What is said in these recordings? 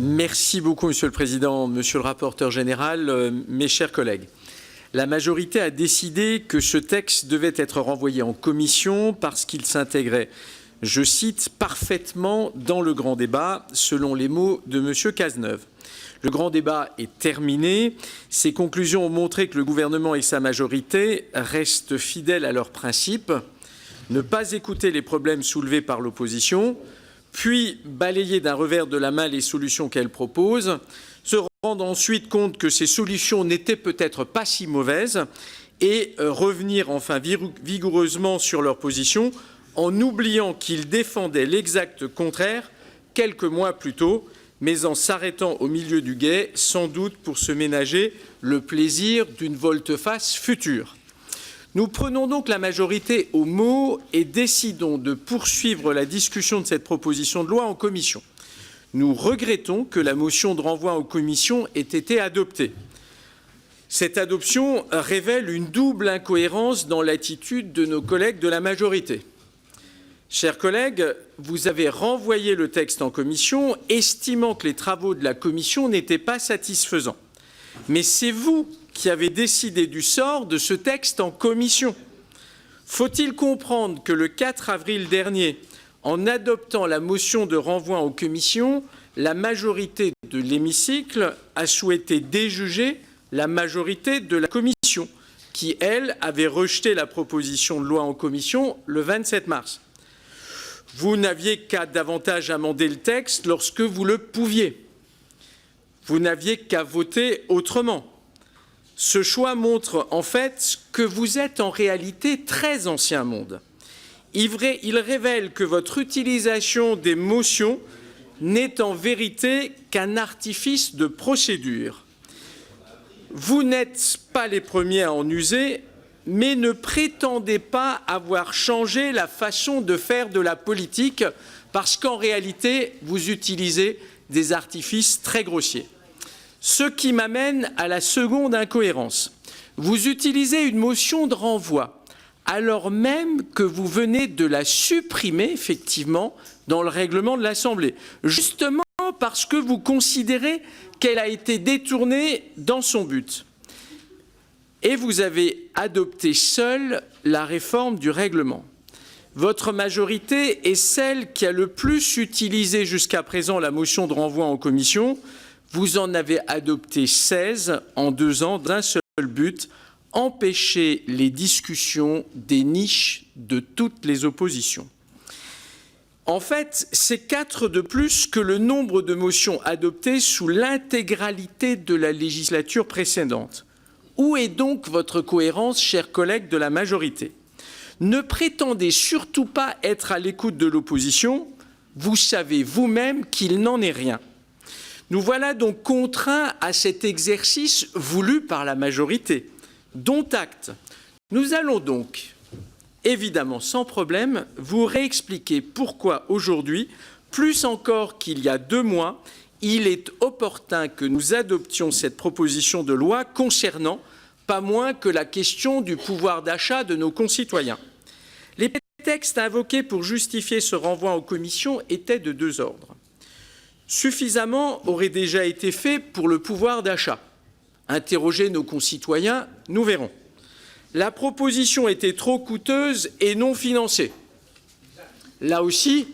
Merci beaucoup, Monsieur le Président, Monsieur le rapporteur général, mes chers collègues. La majorité a décidé que ce texte devait être renvoyé en commission parce qu'il s'intégrait, je cite, parfaitement dans le grand débat, selon les mots de Monsieur Cazeneuve. Le grand débat est terminé. Ces conclusions ont montré que le gouvernement et sa majorité restent fidèles à leurs principes, ne pas écouter les problèmes soulevés par l'opposition, puis balayer d'un revers de la main les solutions qu'elle propose, se rendre ensuite compte que ces solutions n'étaient peut-être pas si mauvaises et revenir enfin vigoureusement sur leur position en oubliant qu'ils défendaient l'exact contraire quelques mois plus tôt, mais en s'arrêtant au milieu du gué, sans doute pour se ménager le plaisir d'une volte-face future. Nous prenons donc la majorité au mot et décidons de poursuivre la discussion de cette proposition de loi en commission. Nous regrettons que la motion de renvoi en commission ait été adoptée. Cette adoption révèle une double incohérence dans l'attitude de nos collègues de la majorité. Chers collègues, vous avez renvoyé le texte en commission, estimant que les travaux de la commission n'étaient pas satisfaisants. Mais c'est vous qui avez décidé du sort de ce texte en commission. Faut-il comprendre que le 4 avril dernier, en adoptant la motion de renvoi en commission, la majorité de l'hémicycle a souhaité déjuger la majorité de la commission, qui, elle, avait rejeté la proposition de loi en commission le 27 mars. Vous n'aviez qu'à davantage amender le texte lorsque vous le pouviez. Vous n'aviez qu'à voter autrement. Ce choix montre en fait que vous êtes en réalité très ancien monde. Il révèle que votre utilisation des motions n'est en vérité qu'un artifice de procédure. Vous n'êtes pas les premiers à en user, mais ne prétendez pas avoir changé la façon de faire de la politique, parce qu'en réalité, vous utilisez des artifices très grossiers. Ce qui m'amène à la seconde incohérence. Vous utilisez une motion de renvoi, alors même que vous venez de la supprimer, effectivement, dans le règlement de l'Assemblée, justement parce que vous considérez qu'elle a été détournée dans son but. Et vous avez adopté seul la réforme du règlement. Votre majorité est celle qui a le plus utilisé jusqu'à présent la motion de renvoi en commission. Vous en avez adopté 16 en 2 ans d'un seul but, empêcher les discussions des niches de toutes les oppositions. En fait, c'est 4 de plus que le nombre de motions adoptées sous l'intégralité de la législature précédente. Où est donc votre cohérence, chers collègues de la majorité? Ne prétendez surtout pas être à l'écoute de l'opposition, vous savez vous-même qu'il n'en est rien. Nous voilà donc contraints à cet exercice voulu par la majorité, dont acte. Nous allons donc, évidemment sans problème, vous réexpliquer pourquoi aujourd'hui, plus encore qu'il y a 2 mois, il est opportun que nous adoptions cette proposition de loi concernant pas moins que la question du pouvoir d'achat de nos concitoyens. Les textes invoqués pour justifier ce renvoi en commission étaient de 2 ordres. Suffisamment aurait déjà été fait pour le pouvoir d'achat. Interroger nos concitoyens, nous verrons. La proposition était trop coûteuse et non financée. Là aussi,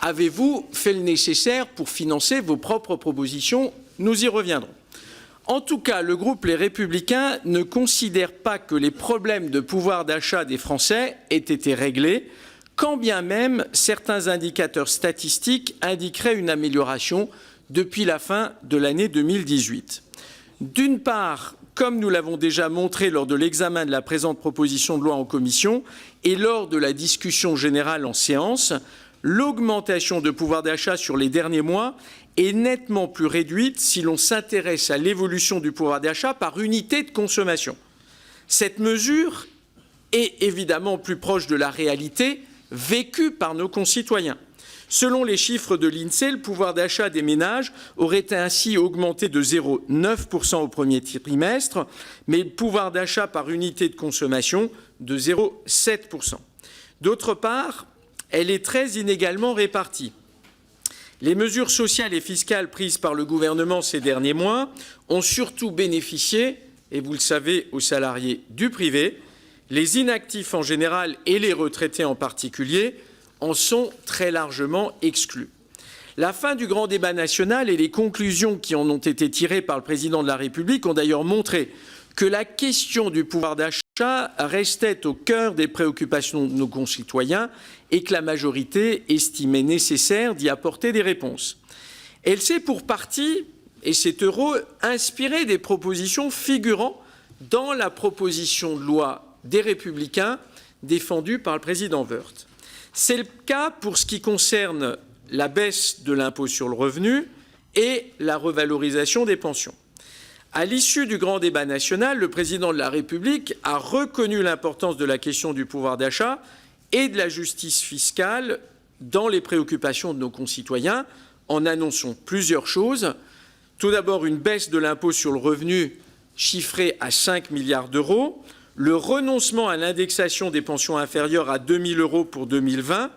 avez-vous fait le nécessaire pour financer vos propres propositions? Nous y reviendrons. En tout cas, le groupe Les Républicains ne considère pas que les problèmes de pouvoir d'achat des Français aient été réglés, quand bien même certains indicateurs statistiques indiqueraient une amélioration depuis la fin de l'année 2018. D'une part, comme nous l'avons déjà montré lors de l'examen de la présente proposition de loi en commission et lors de la discussion générale en séance, l'augmentation de pouvoir d'achat sur les derniers mois est nettement plus réduite si l'on s'intéresse à l'évolution du pouvoir d'achat par unité de consommation. Cette mesure est évidemment plus proche de la réalité vécue par nos concitoyens. Selon les chiffres de l'INSEE, le pouvoir d'achat des ménages aurait ainsi augmenté de 0,9% au premier trimestre, mais le pouvoir d'achat par unité de consommation de 0,7%. D'autre part, elle est très inégalement répartie. Les mesures sociales et fiscales prises par le gouvernement ces derniers mois ont surtout bénéficié, et vous le savez, aux salariés du privé. Les inactifs en général et les retraités en particulier en sont très largement exclus. La fin du grand débat national et les conclusions qui en ont été tirées par le président de la République ont d'ailleurs montré que la question du pouvoir d'achat restait au cœur des préoccupations de nos concitoyens et que la majorité estimait nécessaire d'y apporter des réponses. Elle s'est pour partie, et c'est heureux, inspirée des propositions figurant dans la proposition de loi des Républicains défendue par le président Woerth. C'est le cas pour ce qui concerne la baisse de l'impôt sur le revenu et la revalorisation des pensions. À l'issue du grand débat national, le président de la République a reconnu l'importance de la question du pouvoir d'achat et de la justice fiscale dans les préoccupations de nos concitoyens en annonçant plusieurs choses. Tout d'abord, une baisse de l'impôt sur le revenu chiffrée à 5 milliards d'euros, le renoncement à l'indexation des pensions inférieures à 2 000 € pour 2020,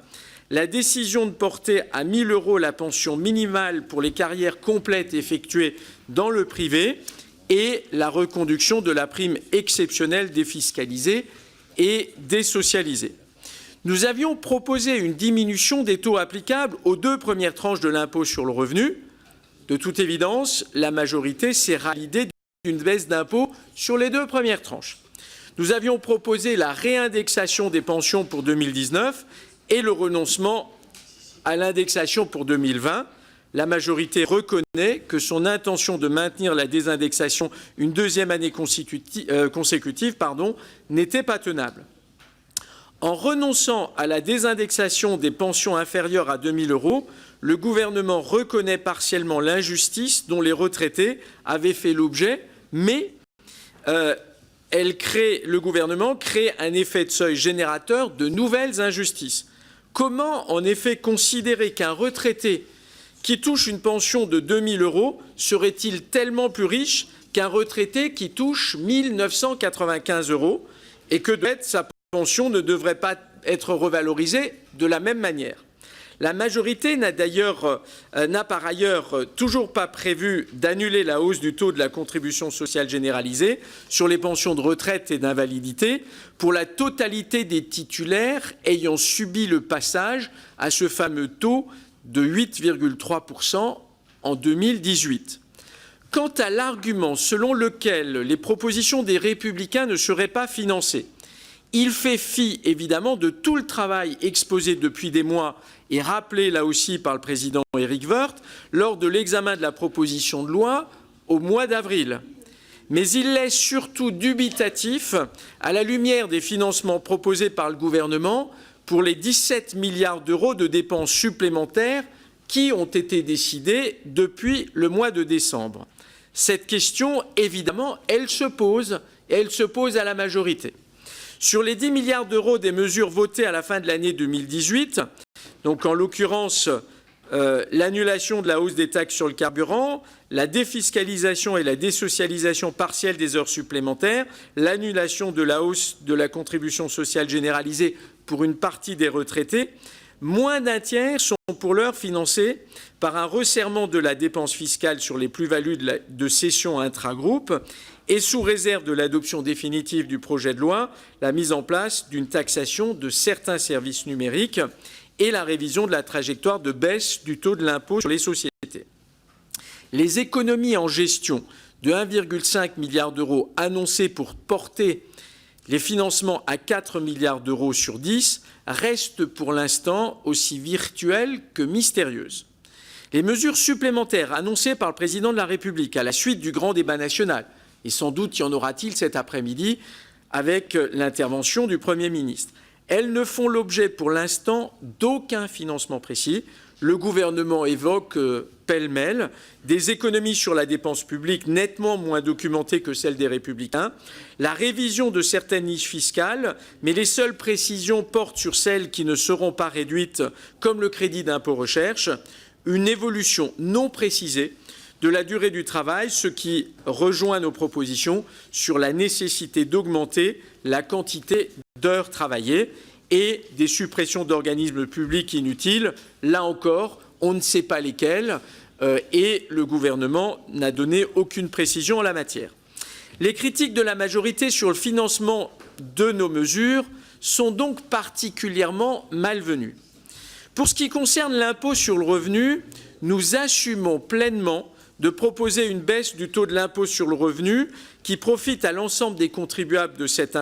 la décision de porter à 1 000 € la pension minimale pour les carrières complètes effectuées dans le privé et la reconduction de la prime exceptionnelle défiscalisée et désocialisée. Nous avions proposé une diminution des taux applicables aux 2 premières tranches de l'impôt sur le revenu. De toute évidence, la majorité s'est ralliée d'une baisse d'impôt sur les 2 premières tranches. Nous avions proposé la réindexation des pensions pour 2019 et le renoncement à l'indexation pour 2020. La majorité reconnaît que son intention de maintenir la désindexation une 2e année consécutive n'était pas tenable. En renonçant à la désindexation des pensions inférieures à 2 000 €, le gouvernement reconnaît partiellement l'injustice dont les retraités avaient fait l'objet, mais le gouvernement crée un effet de seuil générateur de nouvelles injustices. Comment, en effet, considérer qu'un retraité qui touche une pension de 2 000 € serait-il tellement plus riche qu'un retraité qui touche 1 995 € et que sa pension ne devrait pas être revalorisée de la même manière? La majorité n'a par ailleurs toujours pas prévu d'annuler la hausse du taux de la contribution sociale généralisée sur les pensions de retraite et d'invalidité pour la totalité des titulaires ayant subi le passage à ce fameux taux de 8,3% en 2018. Quant à l'argument selon lequel les propositions des Républicains ne seraient pas financées, il fait fi évidemment de tout le travail exposé depuis des mois et rappelé là aussi par le président Éric Woerth lors de l'examen de la proposition de loi au mois d'avril. Mais il laisse surtout dubitatif à la lumière des financements proposés par le gouvernement pour les 17 milliards d'euros de dépenses supplémentaires qui ont été décidées depuis le mois de décembre. Cette question, évidemment, elle se pose à la majorité. Sur les 10 milliards d'euros des mesures votées à la fin de l'année 2018, donc en l'occurrence l'annulation de la hausse des taxes sur le carburant, la défiscalisation et la désocialisation partielle des heures supplémentaires, l'annulation de la hausse de la contribution sociale généralisée pour une partie des retraités, moins d'un tiers sont pour l'heure financés par un resserrement de la dépense fiscale sur les plus-values de cession intragroupe et sous réserve de l'adoption définitive du projet de loi, la mise en place d'une taxation de certains services numériques et la révision de la trajectoire de baisse du taux de l'impôt sur les sociétés. Les économies en gestion de 1,5 milliard d'euros annoncées pour porter les financements à 4 milliards d'euros sur 10 restent pour l'instant aussi virtuelles que mystérieuses. Les mesures supplémentaires annoncées par le président de la République à la suite du grand débat national, et sans doute y en aura-t-il cet après-midi avec l'intervention du Premier ministre, elles ne font l'objet pour l'instant d'aucun financement précis. Le gouvernement évoque pêle-mêle des économies sur la dépense publique nettement moins documentées que celles des Républicains, la révision de certaines niches fiscales, mais les seules précisions portent sur celles qui ne seront pas réduites, comme le crédit d'impôt recherche, une évolution non précisée de la durée du travail, ce qui rejoint nos propositions sur la nécessité d'augmenter la quantité d'heures travaillées et des suppressions d'organismes publics inutiles. Là encore, on ne sait pas lesquels, et le gouvernement n'a donné aucune précision en la matière. Les critiques de la majorité sur le financement de nos mesures sont donc particulièrement malvenues. Pour ce qui concerne l'impôt sur le revenu, nous assumons pleinement de proposer une baisse du taux de l'impôt sur le revenu qui profite à l'ensemble des contribuables de cet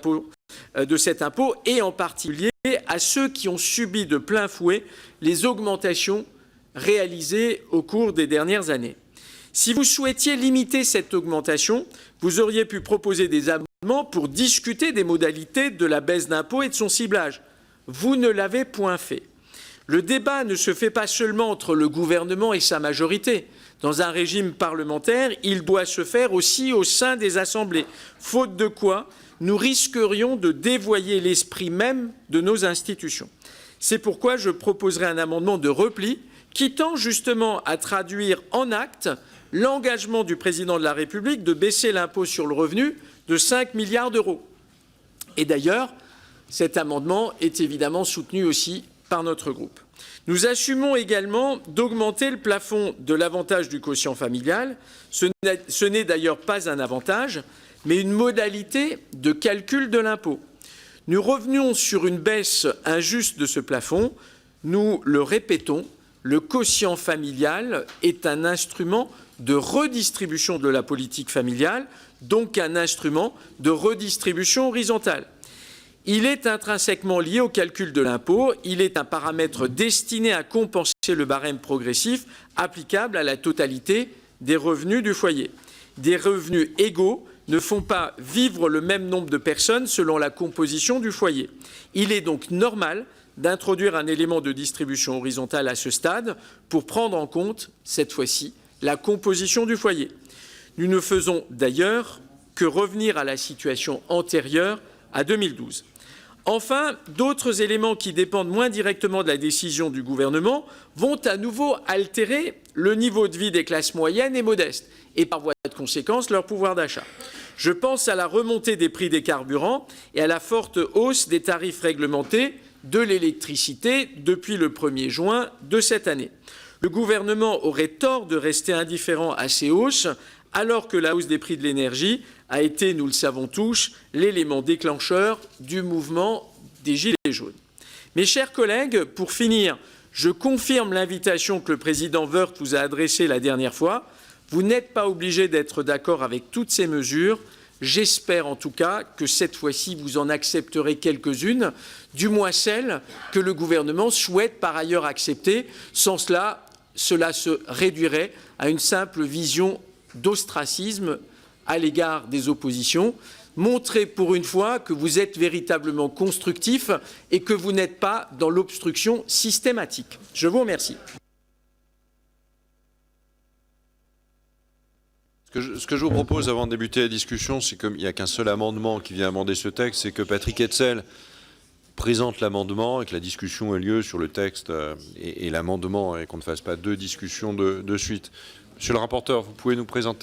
impôt et en particulier à ceux qui ont subi de plein fouet les augmentations réalisées au cours des dernières années. Si vous souhaitiez limiter cette augmentation, vous auriez pu proposer des amendements pour discuter des modalités de la baisse d'impôt et de son ciblage. Vous ne l'avez point fait. Le débat ne se fait pas seulement entre le gouvernement et sa majorité. Dans un régime parlementaire, il doit se faire aussi au sein des assemblées, faute de quoi nous risquerions de dévoyer l'esprit même de nos institutions. C'est pourquoi je proposerai un amendement de repli qui tend justement à traduire en actes l'engagement du président de la République de baisser l'impôt sur le revenu de 5 milliards d'euros. Et d'ailleurs, cet amendement est évidemment soutenu aussi par notre groupe. Nous assumons également d'augmenter le plafond de l'avantage du quotient familial. Ce n'est d'ailleurs pas un avantage, mais une modalité de calcul de l'impôt. Nous revenons sur une baisse injuste de ce plafond. Nous le répétons, le quotient familial est un instrument de redistribution de la politique familiale, donc un instrument de redistribution horizontale. Il est intrinsèquement lié au calcul de l'impôt. Il est un paramètre destiné à compenser le barème progressif applicable à la totalité des revenus du foyer. Des revenus égaux ne font pas vivre le même nombre de personnes selon la composition du foyer. Il est donc normal d'introduire un élément de distribution horizontale à ce stade pour prendre en compte, cette fois-ci, la composition du foyer. Nous ne faisons d'ailleurs que revenir à la situation antérieure à 2012. Enfin, d'autres éléments qui dépendent moins directement de la décision du gouvernement vont à nouveau altérer le niveau de vie des classes moyennes et modestes et par voie de conséquence leur pouvoir d'achat. Je pense à la remontée des prix des carburants et à la forte hausse des tarifs réglementés de l'électricité depuis le 1er juin de cette année. Le gouvernement aurait tort de rester indifférent à ces hausses alors que la hausse des prix de l'énergie a été, nous le savons tous, l'élément déclencheur du mouvement des Gilets jaunes. Mes chers collègues, pour finir, je confirme l'invitation que le président Woerth vous a adressée la dernière fois. Vous n'êtes pas obligé d'être d'accord avec toutes ces mesures. J'espère en tout cas que cette fois-ci, vous en accepterez quelques-unes, du moins celles que le gouvernement souhaite par ailleurs accepter. Sans cela, cela se réduirait à une simple vision d'ostracisme à l'égard des oppositions. Montrez pour une fois que vous êtes véritablement constructif et que vous n'êtes pas dans l'obstruction systématique. Je vous remercie. Ce que je vous propose avant de débuter la discussion, c'est comme il n'y a qu'un seul amendement qui vient amender ce texte, c'est que Patrick Hetzel présente l'amendement et que la discussion ait lieu sur le texte et l'amendement et qu'on ne fasse pas deux discussions de suite. Monsieur le rapporteur, vous pouvez nous présenter